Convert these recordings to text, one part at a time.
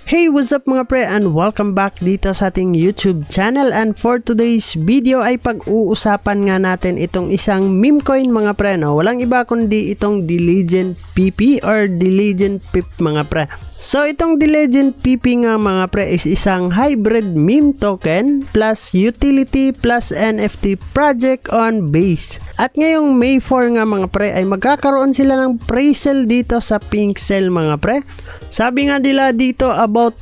Hey, what's up mga pre, and welcome back dito sa ating YouTube channel. And for today's video ay pag-uusapan nga natin itong isang meme coin mga pre, no? Walang iba kundi itong The Legend PP or The Legend Pip mga pre. So itong The Legend PP nga mga pre is isang hybrid meme token plus utility plus NFT project on Base. At ngayong May 4 nga mga pre ay magkakaroon sila ng pre-sale dito sa Pinksale mga pre. Sabi nga nila dito about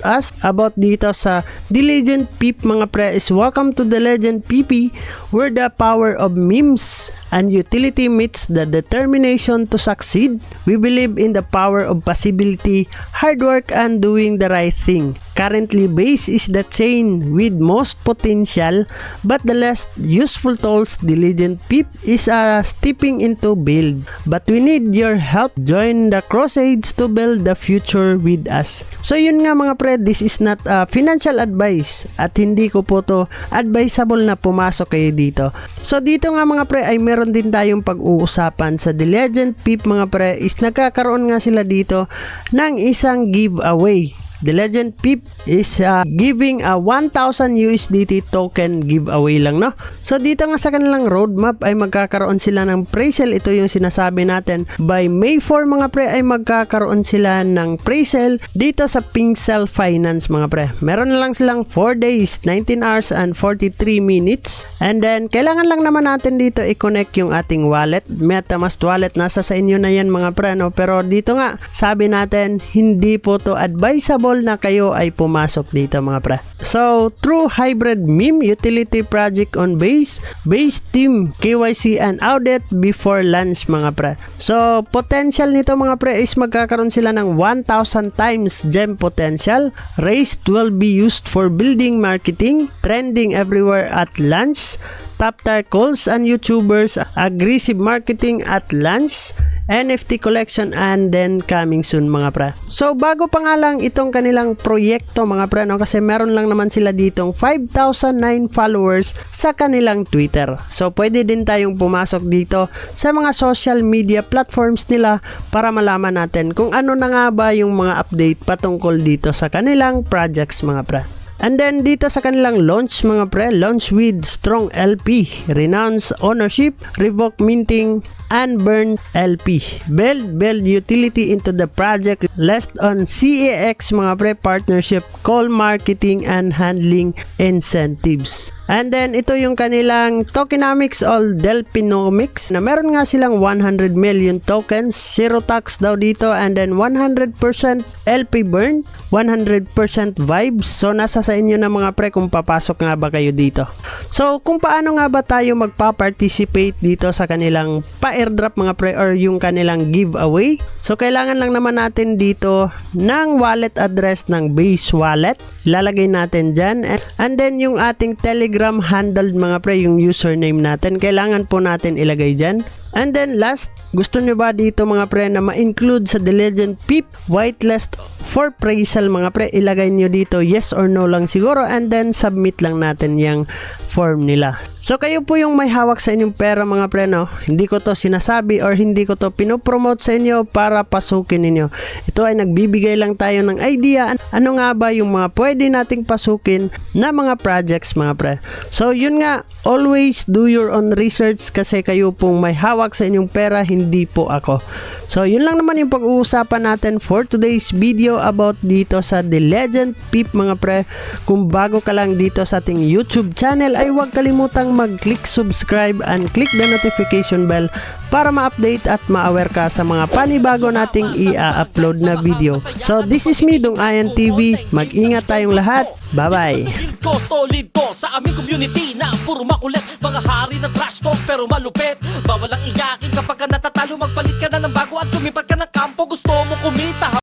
dito sa The Legend PP mga pre is welcome to The Legend PP where the power of memes and utility meets the determination to succeed. We believe in the power of possibility, hard work, and doing the right thing. Currently, Base is the chain with most potential, but the less useful tools The Legend Pip is stepping into build. But we need your help. Join the crusades to build the future with us. So yun nga mga pre, this is not financial advice at hindi ko po to advisable na pumasok kayo dito. So dito nga mga pre ay meron din tayong pag-uusapan sa The Legend Pip mga pre is nagkakaroon nga sila dito ng isang giveaway. The Legend Pip is giving a 1,000 USDT token giveaway lang, no? So dito nga sa kanilang roadmap ay magkakaroon sila ng pre-sale. Ito yung sinasabi natin. By May 4 mga pre ay magkakaroon sila ng pre-sale dito sa Pinksale Finance mga pre. Meron na lang silang 4 days, 19 hours and 43 minutes. And then kailangan lang naman natin dito i-connect yung ating wallet. MetaMask wallet, nasa sa inyo na yan mga pre, no? Pero dito nga sabi natin hindi po to advisable na kayo ay pumasok dito mga pre. So, true hybrid meme utility project on Base team KYC and audit before launch mga pre. So, potential nito mga pre is magkakaroon sila ng 1,000 times gem potential. Raised will be used for building marketing, trending everywhere at launch, top tier calls and YouTubers, aggressive marketing at launch, NFT collection, and then coming soon mga pre. So bago pa nga lang itong kanilang proyekto mga pre, no, kasi meron lang naman sila ditong 5,009 followers sa kanilang Twitter. So pwede din tayong pumasok dito sa mga social media platforms nila para malaman natin kung ano na nga ba yung mga update patungkol dito sa kanilang projects mga pre. And then dito sa kanilang launch mga pre, launch with strong LP, renounce ownership, revoke minting, and burn LP. Build utility into the project list on CEX mga pre, partnership, call marketing, and handling incentives. And then ito yung kanilang tokenomics or Delpinomics na meron nga silang 100 million tokens, zero tax daw dito, and then 100% LP burn, 100% vibes. So nasa sa inyo na mga pre kung papasok nga ba kayo dito. So kung paano nga ba tayo magpa-participate dito sa kanilang pa-airdrop mga pre or yung kanilang giveaway. So kailangan lang naman natin dito ng wallet address ng Base wallet. Ilalagay natin dyan. And then yung ating Telegram handle mga pre, yung username natin, kailangan po natin ilagay dyan. And then last, gusto nyo ba dito mga pre na ma-include sa The Legend Pip whitelist for pre-sale mga pre, ilagay nyo dito yes or no lang siguro, and then submit lang natin yung form nila. So kayo po yung may hawak sa inyong pera mga pre, no? Hindi ko to sinasabi or hindi ko to pinopromote sa inyo para pasukin ninyo. Ito ay nagbibigay lang tayo ng idea ano nga ba yung mga pwede nating pasukin na mga projects mga pre. So yun nga, always do your own research kasi kayo pong may hawak sa inyong pera, hindi po ako. So yun lang naman yung pag-uusapan natin for today's video about dito sa The Legend Pip mga pre. Kung bago ka lang dito sa ating YouTube channel ay huwag kalimutang mag-click subscribe and click the notification bell para ma-update at ma-aware ka sa mga panibago nating i-upload na video. So this is me, Dong Ayan TV. Mag-ingat tayong lahat. Bye-bye. Solid to sa aming community na puro makulit, mga hari na trash talk pero malupit. Bawal ang iyakin kapag ka natatalo, magpalit ka na ng bago at lumipat ka ng kampo. Gusto mo kumita